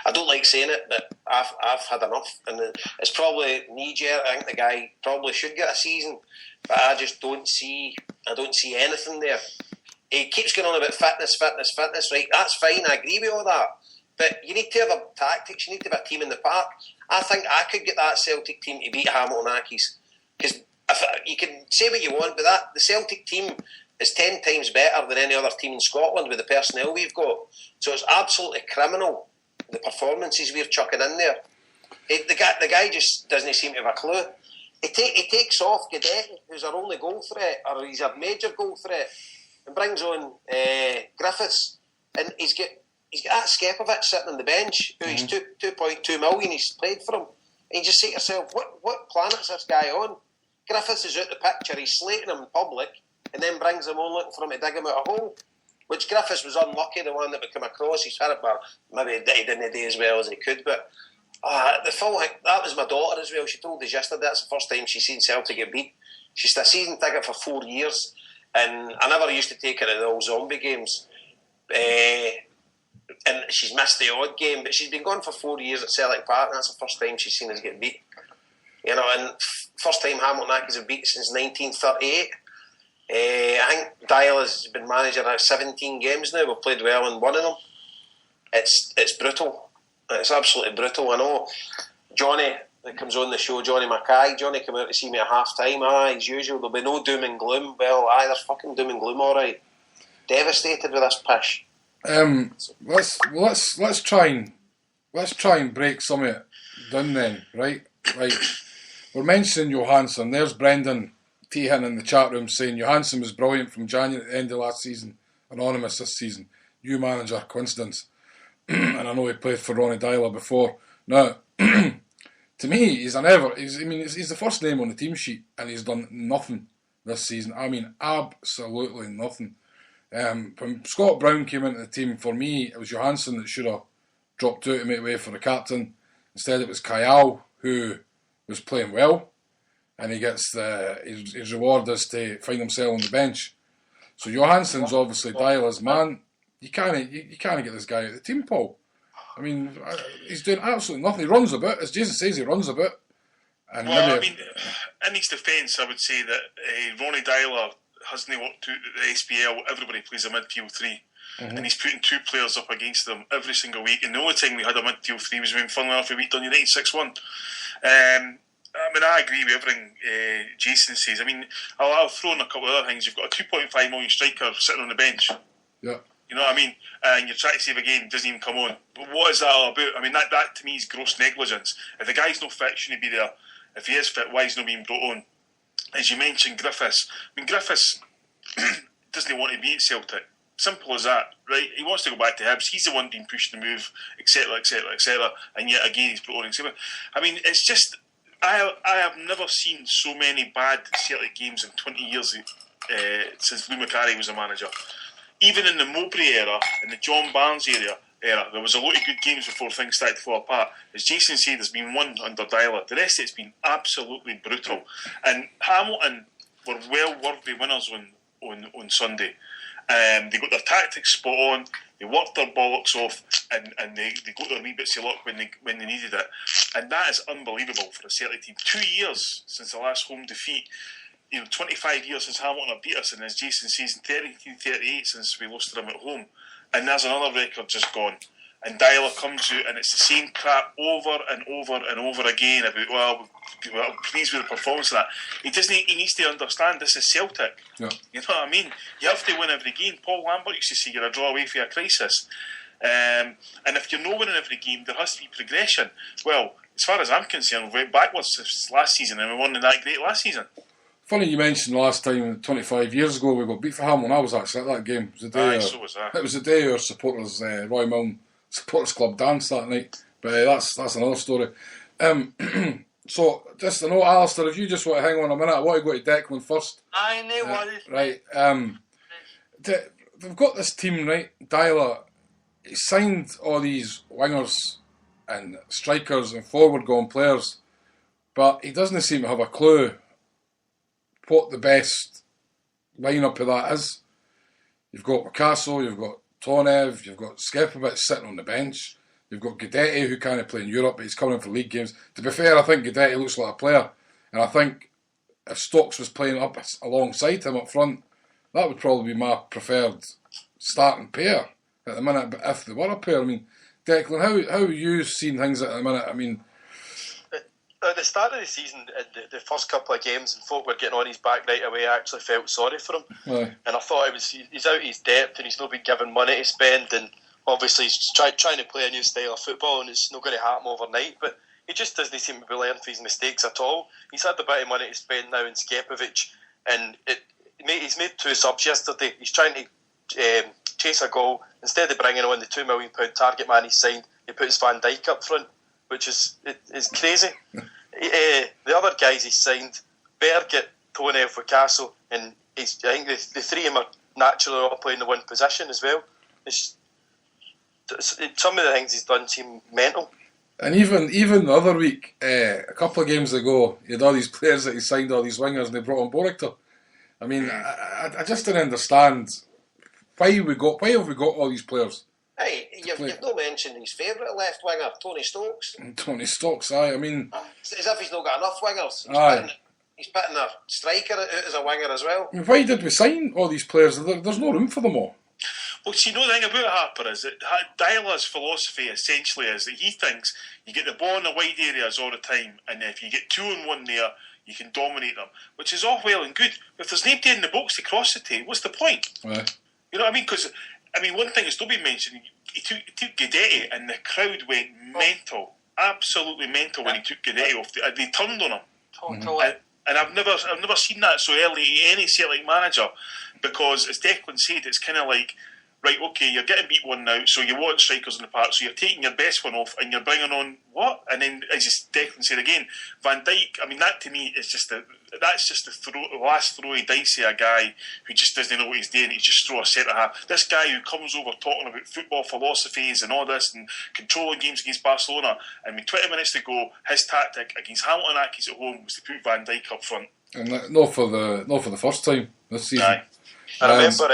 I don't like saying it, but I've had enough, and it's probably knee-jerk. I think the guy probably should get a season, but I just don't see anything there. He keeps going on about fitness, right? That's fine, I agree with all that. But you need to have a tactics, you need to have a team in the park. I think I could get that Celtic team to beat Hamilton Accies. Because you can say what you want, but the Celtic team is 10 times better than any other team in Scotland with the personnel we've got. So it's absolutely criminal, the performances we're chucking in there. The guy just doesn't seem to have a clue. He takes off Guidetti, who's our only goal threat, or he's a major goal threat, and brings on Griffiths, and he's got that Skepovic sitting on the bench, who he's 2.2 million he's played for him, and you just say to yourself, what planet's this guy on? Griffiths is out the picture, he's slating him in public, and then brings him on looking for him to dig him out a hole, which Griffiths was unlucky, the one that would come across. He's had it, but maybe he didn't do as well as he could, but the full, that was my daughter as well. She told us yesterday that's the first time she's seen Celtic get beat. She's had a season ticket for 4 years, and I never used to take her to the old zombie games. And she's missed the odd game, but she's been gone for 4 years at Celtic Park, and that's the first time she's seen us get beat. You know, and first time Hamilton Accies have beat since 1938. I think Dial has been manager now 17 games now. We've played well in one of them. It's brutal. It's absolutely brutal. I know Johnny that comes on the show, Johnny Mackay. Johnny came out to see me at half time. As usual, there'll be no doom and gloom. Well, there's fucking doom and gloom, all right. Devastated with this pish. Let's try and break some of it down then, right? Like, we're mentioning Johansson. There's Brendan Teehan in the chat room saying Johansson was brilliant from January to the end of last season. Anonymous this season. New manager, coincidence. And I know he played for Ronnie Dyler before. Now, to me, he's the first name on the team sheet, and he's done nothing this season. I mean, absolutely nothing. When Scott Brown came into the team, for me, it was Johansson that should have dropped out to make way for the captain. Instead, it was Kayal, who was playing well, and he gets his reward is to find himself on the bench. So Johansson's obviously Dyler's man. You can't get this guy out of the team, Paul. I mean, he's doing absolutely nothing. He runs a bit, as Jason says, he runs a bit. And in his defence, I would say that Ronnie Dyler hasn't worked out at the SPL. Everybody plays a midfield three. Mm-hmm. And he's putting two players up against them every single week. And the only time we had a midfield three was when, funnily enough, we beat Dundee United 6-1. I agree with everything Jason says. I mean, I'll throw in a couple of other things. You've got a 2.5 million striker sitting on the bench. Yeah. You know what I mean? And you're trying to save a game, doesn't even come on. But what is that all about? I mean, that to me is gross negligence. If the guy's not fit, shouldn't he be there? If he is fit, why is he not being brought on? As you mentioned, Griffiths. I mean, Griffiths doesn't want to be at Celtic. Simple as that, right? He wants to go back to Hibs. He's the one being pushed to move, etc., etc., etc. And yet again, he's brought on. I mean, it's just I have never seen so many bad Celtic games in 20 years since Lou Macari was a manager. Even in the Mowbray era, in the John Barnes era, there was a lot of good games before things started to fall apart. As Jason said, there's been one under Dyler. The rest of it's been absolutely brutal. And Hamilton were well worthy winners on Sunday. They got their tactics spot on, they worked their bollocks off, and they got their wee bits of luck when they needed it. And that is unbelievable for a Celtic team. 2 years since the last home defeat. 25 years since Hamilton have beat us, and as Jason says, 1938 since we lost to them at home. And there's another record just gone. And Dyler comes out, and it's the same crap over and over and over again about, well, pleased with the performance of that. He needs to understand this is Celtic. Yeah. You know what I mean? You have to win every game. Paul Lambert used to say you're a draw away for a crisis. And if you're not winning every game, there has to be progression. Well, as far as I'm concerned, we went backwards since last season, and we weren't that great last season. Funny you mentioned last time, 25 years ago, we got beat for Hamilton. I was actually at that game. It was the day so was that. It was the day our supporters, Roy Milne Supporters Club danced that night. But that's another story. So, just to know, Alistair, if you just want to hang on a minute, I want to go to Declan first. I know what it is. Right. They've got this team, right? Dyler, he signed all these wingers and strikers and forward-going players, but he doesn't seem to have a clue what the best lineup of that is. You've got Picasso, you've got Tonev, you've got Skepovic sitting on the bench. You've got Guidetti, who can't play in Europe, but he's coming for league games. To be fair, I think Guidetti looks like a player. And I think if Stokes was playing up alongside him up front, that would probably be my preferred starting pair at the minute. But if they were a pair, I mean, Declan, how have you seen things at the minute? I mean, at the start of the season, the first couple of games, and folk were getting on his back right away, I actually felt sorry for him. Aye. And I thought he's out of his depth and he's not been given money to spend, and obviously he's trying to play a new style of football, and it's not going to happen overnight. But he just doesn't seem to be learning from his mistakes at all. He's had a bit of money to spend now in Skepovic, and he's made 2 subs yesterday. He's trying to chase a goal. Instead of bringing on the £2 million target man he signed, he puts Van Dijk up front, which is crazy. The other guys he signed, Berget, Tony for Castle, and I think the 3 of them are naturally all playing the one position as well. Some of the things he's done seem mental. And even the other week, a couple of games ago, he had all these players that he signed, all these wingers, and they brought on Borictor. I mean, I just didn't understand why have we got all these players. Hey, you've not mentioned his favourite left winger, Tony Stokes. Tony Stokes, aye. I mean, as if he's not got enough wingers. He's putting a striker out as a winger as well. I mean, why did we sign all these players? There's no room for them all. Well, see, the thing about Harper is that Dyla's philosophy essentially is that he thinks you get the ball in the wide areas all the time, and if you get 2-on-1 there, you can dominate them, which is all well and good. But if there's nobody in the box to cross it to, what's the point? Aye. You know what I mean? Because, I mean, one thing is not been mentioned, he took Guidetti and the crowd went mental, absolutely mental when he took Guidetti off. They turned on him. Totally. And I've never seen that so early in any Celtic manager, because as Declan said, it's kind of like, right, okay, you're getting beat 1-0, so you want strikers in the park, so you're taking your best one off and you're bringing on what? And then, as Declan said again, Van Dijk, I mean, that to me is just the last throwy dice of a guy who just doesn't know what he's doing. He's just throw a centre half. This guy who comes over talking about football philosophies and all this and controlling games against Barcelona, and with 20 minutes to go, his tactic against Hamilton Accies at home was to put Van Dijk up front. And not for the first time this season. Aye. I remember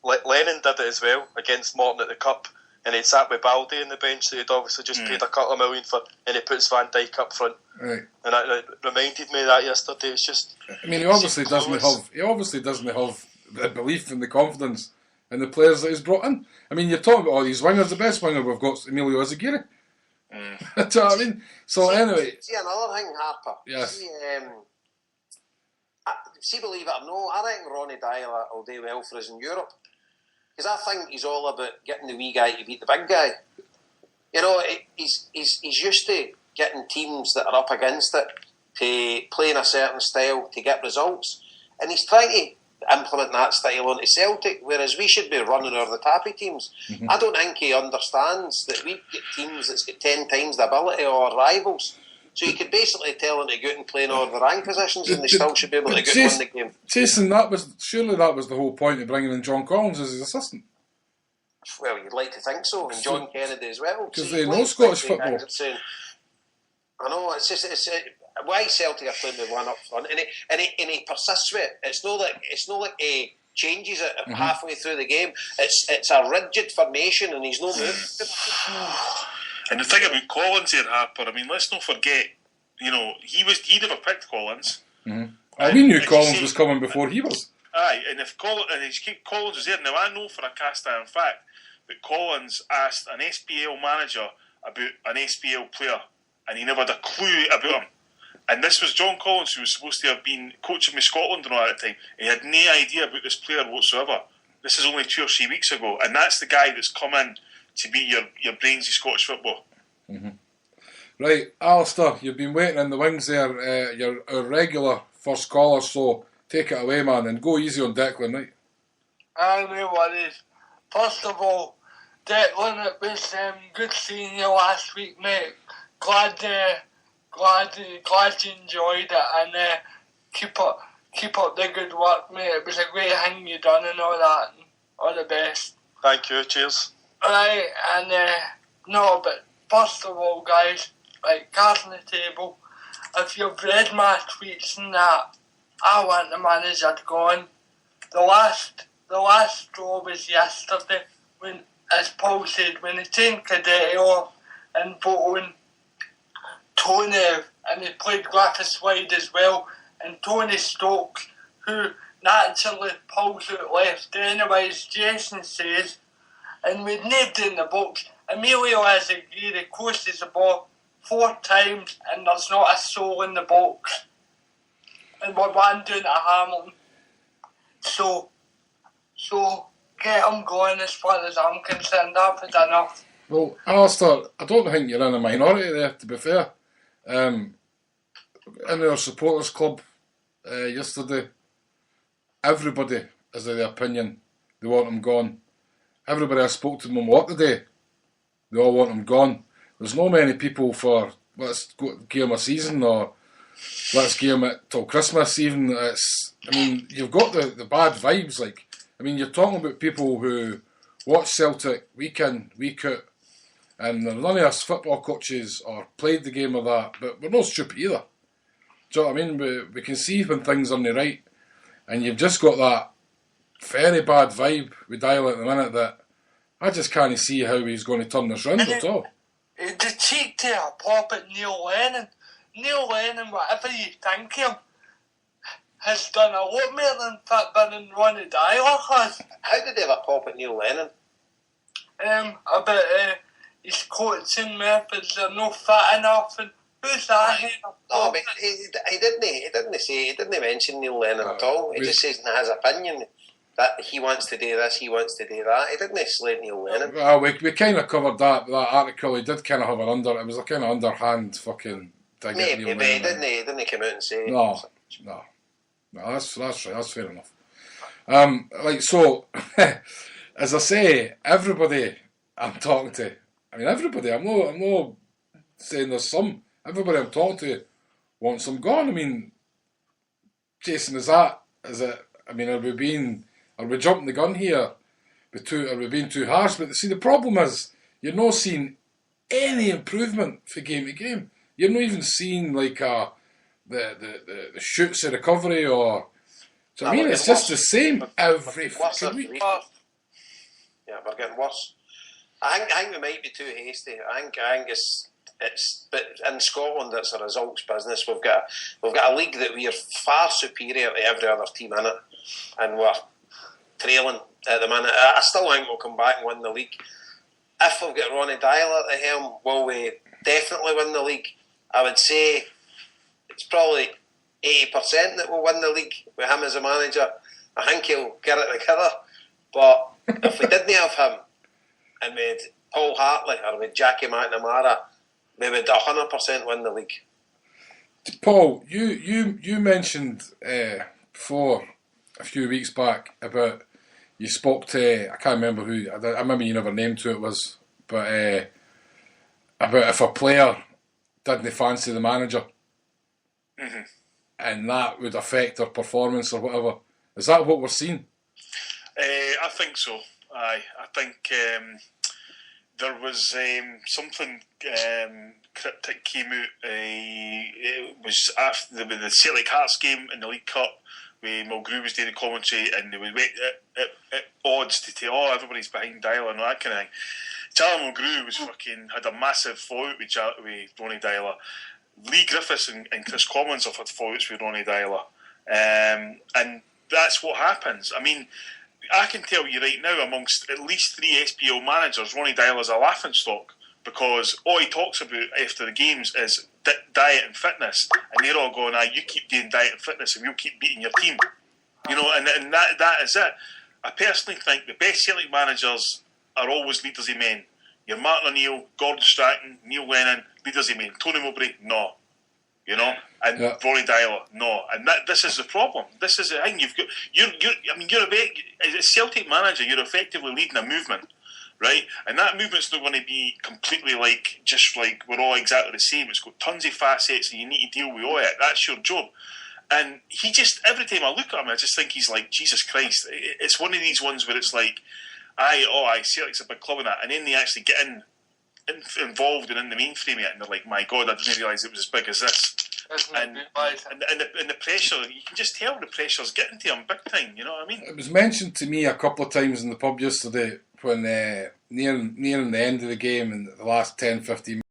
Lennon did it as well against Morton at the Cup, and he'd sat with Baldy in the bench that he'd obviously just paid a couple of million for, and he puts Van Dijk up front. Right. And it reminded me of that yesterday. It's just, I mean, he obviously doesn't have the belief and the confidence in the players that he's brought in. I mean, you're talking about all these wingers. The best winger we've got is Emilio Ezagiri. Do you know what I mean? So anyway, see another thing, Harper. Yes. See, believe it or not, I reckon Ronnie Dyla will do well for us in Europe. Because I think he's all about getting the wee guy to beat the big guy. You know, he's used to getting teams that are up against it to play in a certain style to get results. And he's trying to implement that style onto Celtic, whereas we should be running over the tappy teams. I don't think he understands that we get teams that's got 10 times the ability of our rivals. So you could basically tell them to go out and play in all the rank positions, and they still should be able to go and win the game. Jason, that was the whole point of bringing in John Collins as his assistant. Well, you'd like to think so, and John Kennedy as well. Because they know Scottish football. I know, it's why Celtic are playing with one up front, and he persists with it. It's not like he changes it halfway through the game. It's a rigid formation, and he's no moving. And the thing about Collins here, Harper, I mean, let's not forget, you know, he never picked Collins. Mm-hmm. We knew Collins was coming before he was. Aye, and if Collins was there, now I know for a cast iron fact that Collins asked an SPL manager about an SPL player, and he never had a clue about him. And this was John Collins, who was supposed to have been coaching with Scotland and all at the time. He had no idea about this player whatsoever. This is only 2 or 3 weeks ago, and that's the guy that's come in to be your brains of Scottish football. Mm-hmm. Right, Alistair, you've been waiting in the wings there. You're a regular first caller, so take it away, man, and go easy on Declan, right? No worries. First of all, Declan, it was good seeing you last week, mate. Glad you enjoyed it, and keep up the good work, mate. It was a great thing you done and all that. All the best. thank you, cheers. Right, and no, but first of all, guys, like, cards on the table. If you've read my tweets and that, I want the manager gone. The last straw was yesterday when, as Paul said, when they turned Cadete off and voting Tony, and he played Griffiths wide as well, and Tony Stokes, who naturally pulls out left anyway, as Jason says, and with nobody in the box. Emilio Azaguirre coasted the ball 4 times and there's not a soul in the box. And we're 1 down to Hamilton. So get him going as far as I'm concerned. That was enough. Well, Alistair, I don't think you're in a minority there, to be fair. In our supporters club yesterday, everybody is of the opinion they want him gone. Everybody I spoke to them on work today, they all want him gone. There's no many people for let's give him a season or let's give him it till Christmas even. You've got the bad vibes. You're talking about people who watch Celtic week in, week out, and none of us football coaches or played the game of that, but we're not stupid either. Do you know what I mean? We can see when things aren't right, and you've just got that very bad vibe with Dial at the minute that I just can't see how he's going to turn this round at all. The cheek to a pop at Neil Lennon. Neil Lennon, whatever you think of him, has done a lot more than Fitbin and Ronnie Dyler has. How did they have a pop at Neil Lennon? About his coaching methods are not fit enough, and who's that? No, but he didn't mention Neil Lennon at all. He just says in his opinion that he wants to do this, he wants to do that. He didn't slate Neil Lennon. Well, we kind of covered that article. He did kind of have it was a kind of underhand fucking dig at Neil Maybe, Lennon. he didn't come out and say No, that's right, that's fair enough. So, as I say, everybody I'm talking to, everybody, I'm not saying there's some, everybody I'm talking to wants them gone. Jason, are we jumping the gun here? Are we being too harsh? But see, the problem is, you're not seeing any improvement from game to game. You're not even seeing the shoots of recovery or. So it's just the same every fucking week. Yeah, we're getting worse. I think we might be too hasty. I think it's but in Scotland it's a results business. We've got a league that we are far superior to every other team in it, and we're trailing at the minute. I still think we'll come back and win the league. If we've got Ronnie Dyler at the helm, will we definitely win the league? I would say it's probably 80% that we'll win the league with him as a manager. I think he'll get it together. But if we didn't have him and we had Paul Hartley or with Jackie McNamara, we would 100% win the league. Paul, you mentioned before a few weeks back about you spoke to, I can't remember who, I remember you never named who it was, but about if a player didn't fancy the manager, and that would affect their performance or whatever. Is that what we're seeing? I think so. I think there was something cryptic came out. It was after the Celtic Hearts game in the League Cup, where Mulgrew was doing the commentary, and they would wait at odds to tell, everybody's behind Dyler and all that kind of thing. Charlie Mulgrew had a massive fallout with Ronnie Dyler. Lee Griffiths and Chris Commons have had fallouts with Ronnie Dyler, and that's what happens. I can tell you right now, amongst at least 3 SPL managers, Ronnie Dyler's a laughingstock, because all he talks about after the games is diet and fitness, and they're all going, you keep doing diet and fitness and we'll keep beating your team. And that is it. I personally think the best Celtic managers are always leaders of men. You're Martin O'Neill, Gordon Strachan, Neil Lennon, leaders of men. Tony Mowbray, no. And Ronnie Dyler, no. And this is the problem. This is the thing. You're as a Celtic manager, you're effectively leading a movement, right? And that movement's not going to be completely just like we're all exactly the same. It's got tons of facets, and you need to deal with all it. That's your job. And he just, every time I look at him, I just think he's like, Jesus Christ. It's one of these ones where it's like, Celtic's a big club in that, and then they actually get involved and in the mainframe of it, and they're like, my God, I didn't realise it was as big as this. And the pressure, you can just tell the pressure's getting to him big time, you know what I mean? It was mentioned to me a couple of times in the pub yesterday when nearing the end of the game in the last 10-15 minutes,